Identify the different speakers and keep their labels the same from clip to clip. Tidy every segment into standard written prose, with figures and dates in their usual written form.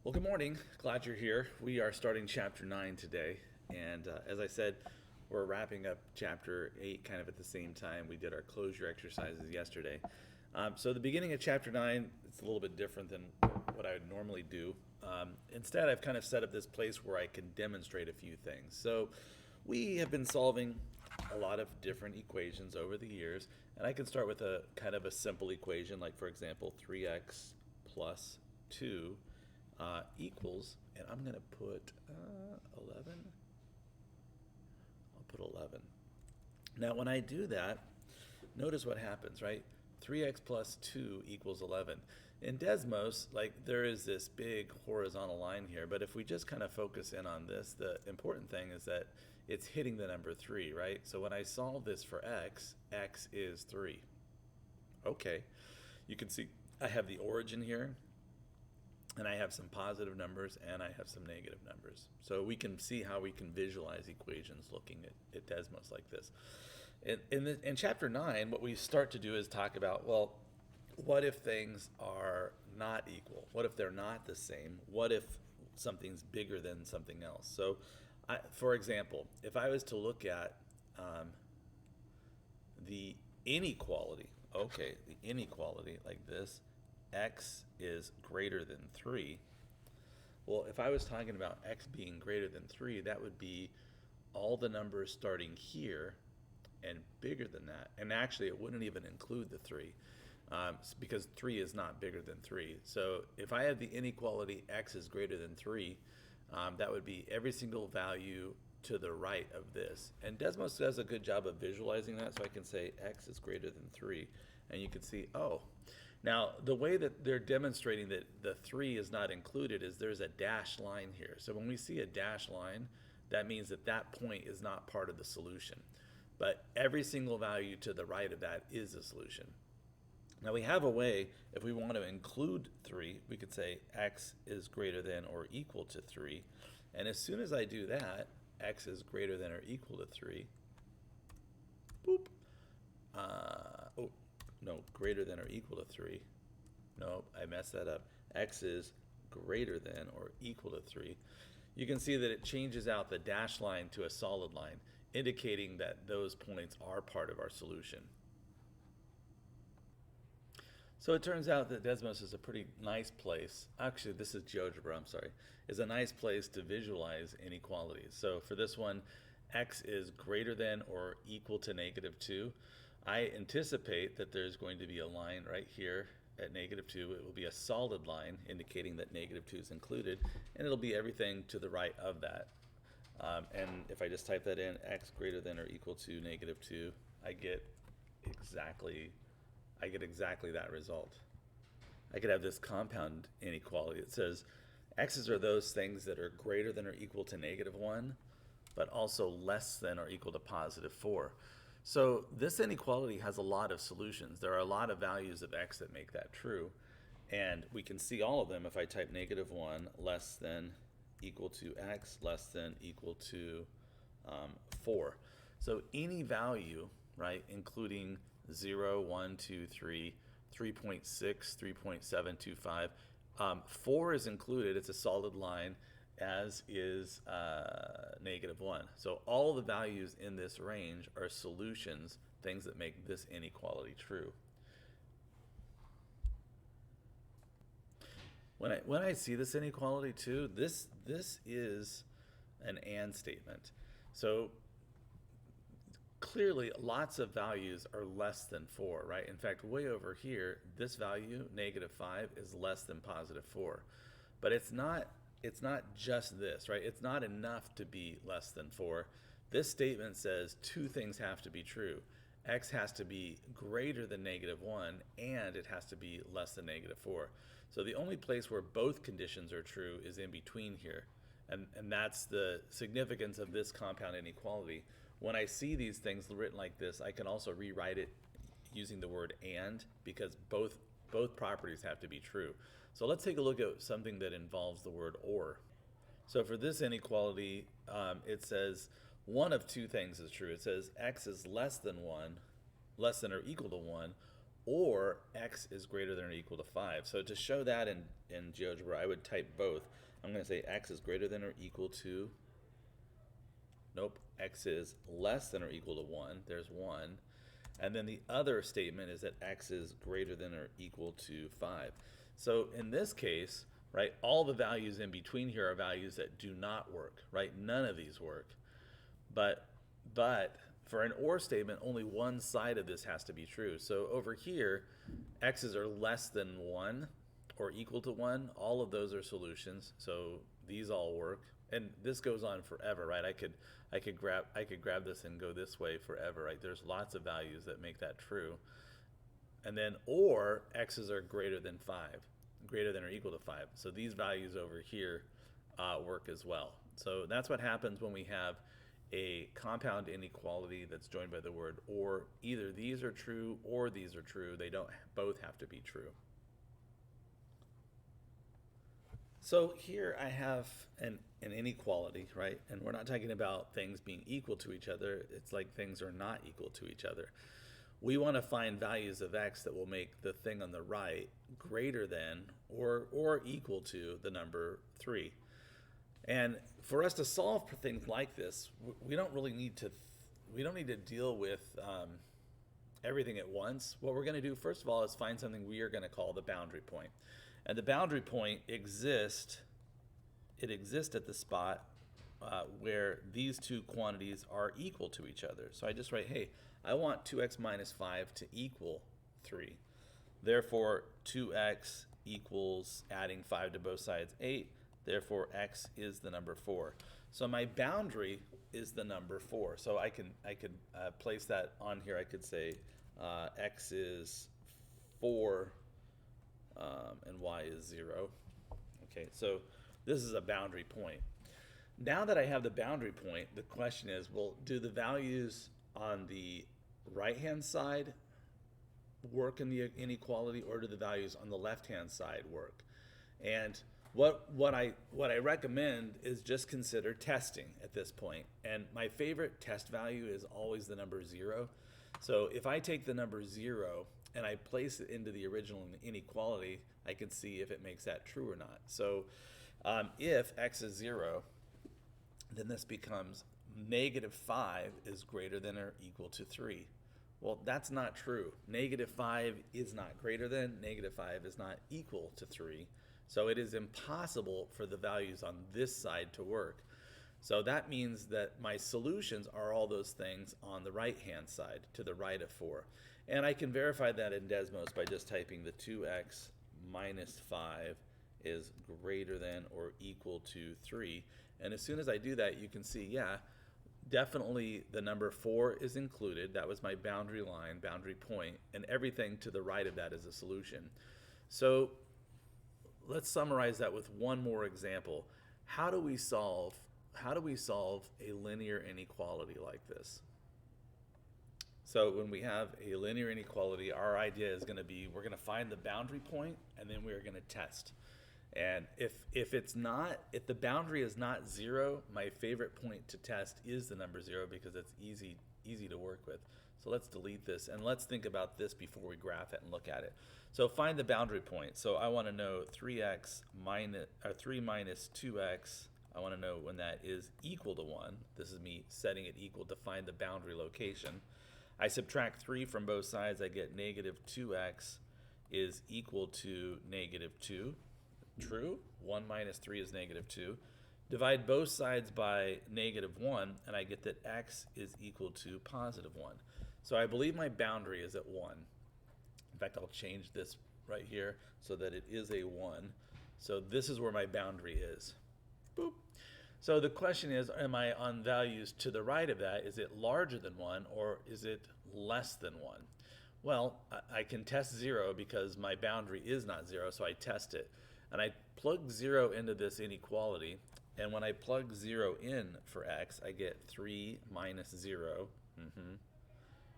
Speaker 1: Well, good morning. Glad you're here. We are starting chapter 9 today. And as I said, we're wrapping up chapter 8 kind of at the same time. We did our closure exercises yesterday. So the beginning of chapter 9, it's a little bit different than what I would normally do. Instead, I've kind of set up this place where I can demonstrate a few things. So we have been solving a lot of different equations over the years. And I can start with a kind of a simple equation, like, for example, 3x plus 2 equals, and I'm going to put 11. I'll put 11. Now, when I do that, notice what happens, right? 3x plus 2 equals 11. In Desmos, like, there is this big horizontal line here, but if we just kind of focus in on this, the important thing is that it's hitting the number 3, right? So when I solve this for x, x is 3. Okay, you can see I have the origin here, and I have some positive numbers and I have some negative numbers. So we can see how we can visualize equations looking at Desmos like this. In chapter 9, what we start to do is talk about, well, what if things are not equal? What if they're not the same? What if something's bigger than something else? So, for example, if I was to look at the inequality, okay, the inequality like this, x is greater than 3. Well, if I was talking about x being greater than 3, that would be all the numbers starting here and bigger than that. And actually, it wouldn't even include the 3 because 3 is not bigger than 3. So if I have the inequality x is greater than 3, that would be every single value to the right of this. And Desmos does a good job of visualizing that, so I can say x is greater than 3, and you can see, oh. Now, the way that they're demonstrating that the 3 is not included is there's a dashed line here. So when we see a dashed line, that means that that point is not part of the solution. But every single value to the right of that is a solution. Now we have a way, if we want to include 3, we could say x is greater than or equal to 3. And as soon as I do that, x is greater than or equal to 3. Boop. Oh, no, greater than or equal to 3. No, I messed that up. X is greater than or equal to 3. You can see that it changes out the dashed line to a solid line, indicating that those points are part of our solution. So it turns out that Desmos is a pretty nice place. Actually, this is GeoGebra, I'm sorry. Is a nice place to visualize inequalities. So for this one, x is greater than or equal to negative 2. I anticipate that there's going to be a line right here at negative 2. It will be a solid line indicating that negative 2 is included, and it'll be everything to the right of that. And if I just type that in, x greater than or equal to negative 2, I get exactly that result. I could have this compound inequality. It says x's are those things that are greater than or equal to negative 1, but also less than or equal to positive 4. So this inequality has a lot of solutions. There are a lot of values of x that make that true. And we can see all of them if I type negative 1 less than equal to x less than equal to 4. So any value, right, including 0, 1, 2, 3, 3.6, 3.725. 4 is included. It's a solid line, as is negative 1. So all the values in this range are solutions, things that make this inequality true. When I see this inequality too, this is an and statement. So clearly lots of values are less than 4, right? In fact, way over here, this value, negative 5, is less than positive 4. But it's not just this, right? It's not enough to be less than 4. This statement says two things have to be true. X has to be greater than negative 1, and it has to be less than negative 4. So the only place where both conditions are true is in between here. And that's the significance of this compound inequality. When I see these things written like this, I can also rewrite it using the word and, because both properties have to be true. So let's take a look at something that involves the word or. So for this inequality, it says one of two things is true. It says x is less than or equal to 1, or x is greater than or equal to 5. So to show that in GeoGebra, I would type both. I'm going to say x is greater than or equal to, nope, x is less than or equal to 1. There's 1. And then the other statement is that x is greater than or equal to 5. So in this case, right, all the values in between here are values that do not work, right? None of these work. But for an or statement, only one side of this has to be true. So over here, x's are less than 1 or equal to 1. All of those are solutions. So these all work. And this goes on forever, right? I could grab this and go this way forever, right? There's lots of values that make that true. And then or x's are greater than 5, greater than or equal to 5. So these values over here work as well. So that's what happens when we have a compound inequality that's joined by the word or. Either these are true or these are true. They don't both have to be true. So here I have an inequality, right? And we're not talking about things being equal to each other. It's like things are not equal to each other. We want to find values of x that will make the thing on the right greater than or equal to the number 3. And for us to solve for things like this, we don't need to deal with everything at once. What we're going to do first of all is find something we are going to call the boundary point. And the boundary point exists at the spot where these two quantities are equal to each other. So I just write, hey, I want 2x minus 5 to equal 3. Therefore, 2x equals, adding 5 to both sides, 8. Therefore, x is the number 4. So my boundary is the number 4. So I could place that on here. I could say x is 4 and y is 0. Okay, so this is a boundary point. Now that I have the boundary point, the question is, well, do the values on the right-hand side work in the inequality, or do the values on the left-hand side work? And what I recommend is just consider testing at this point. And my favorite test value is always the number 0. So if I take the number 0 and I place it into the original inequality, I can see if it makes that true or not. So if x is 0, then this becomes -5 is greater than or equal to 3. Well, that's not true. -5 is not greater than, -5 is not equal to 3. So it is impossible for the values on this side to work. So that means that my solutions are all those things on the right-hand side, to the right of 4. And I can verify that in Desmos by just typing the 2x minus 5 is greater than or equal to 3. And as soon as I do that, you can see, yeah, definitely the number 4 is included. That was my boundary line, boundary point, and everything to the right of that is a solution. So let's summarize that with one more example. How do we solve a linear inequality like this? So when we have a linear inequality, our idea is going to be, we're going to find the boundary point and then we're going to test. And if the boundary is not 0, my favorite point to test is the number 0 because it's easy to work with. So let's delete this and let's think about this before we graph it and look at it. So find the boundary point. So I want to know 3 minus 2x. I want to know when that is equal to 1. This is me setting it equal to find the boundary location. I subtract 3 from both sides. I get -2x is equal to -2. True. 1 minus 3 is -2. Divide both sides by -1, and I get that x is equal to +1. So I believe my boundary is at 1. In fact, I'll change this right here so that it is a 1. So this is where my boundary is. Boop. So the question is, am I on values to the right of that? Is it larger than 1 or is it less than 1? Well, I can test 0 because my boundary is not 0, so I test it. And I plug 0 into this inequality, and when I plug 0 in for x, I get 3 minus 0,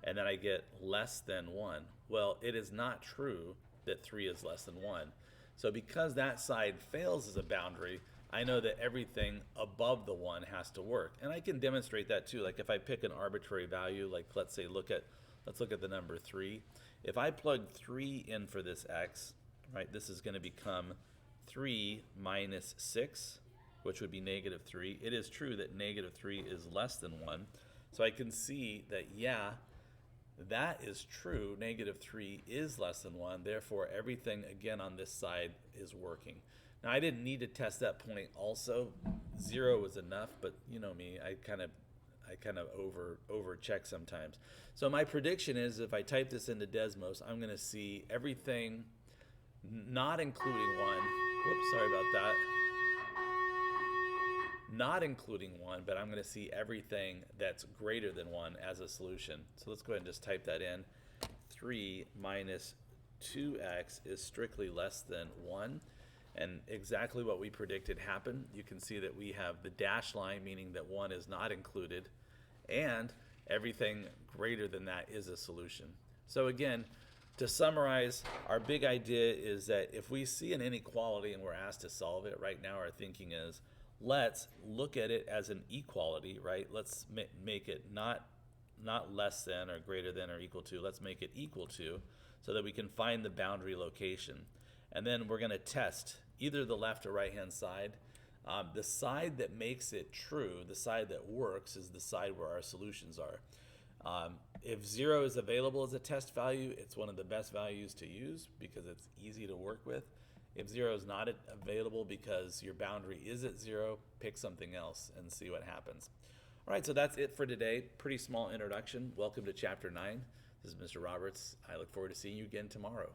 Speaker 1: and then I get less than 1. Well, it is not true that 3 is less than 1. So because that side fails as a boundary, I know that everything above the 1 has to work. And I can demonstrate that too. Like if I pick an arbitrary value, like let's say let's look at the number 3. If I plug 3 in for this x, right, this is going to become 3 minus 6, which would be negative 3. It is true that negative 3 is less than 1. So I can see that, yeah, that is true. Negative 3 is less than 1. Therefore, everything, again, on this side is working. Now, I didn't need to test that point also. 0 was enough, but you know me, I kind of over check sometimes. So my prediction is if I type this into Desmos, I'm going to see everything not including 1. Whoops, sorry about that. Not including 1, but I'm going to see everything that's greater than 1 as a solution. So let's go ahead and just type that in. 3 minus 2x is strictly less than 1. And exactly what we predicted happened. You can see that we have the dashed line, meaning that 1 is not included, and everything greater than that is a solution. So again, to summarize, our big idea is that if we see an inequality and we're asked to solve it, right now our thinking is, let's look at it as an equality, right? Let's make it not less than or greater than or equal to. Let's make it equal to so that we can find the boundary location. And then we're going to test either the left or right-hand side. The side that makes it true, the side that works, is the side where our solutions are. If 0 is available as a test value, it's one of the best values to use because it's easy to work with. If 0 is not available because your boundary is at 0, pick something else and see what happens. All right, so that's it for today. Pretty small introduction. Welcome to Chapter 9. This is Mr. Roberts. I look forward to seeing you again tomorrow.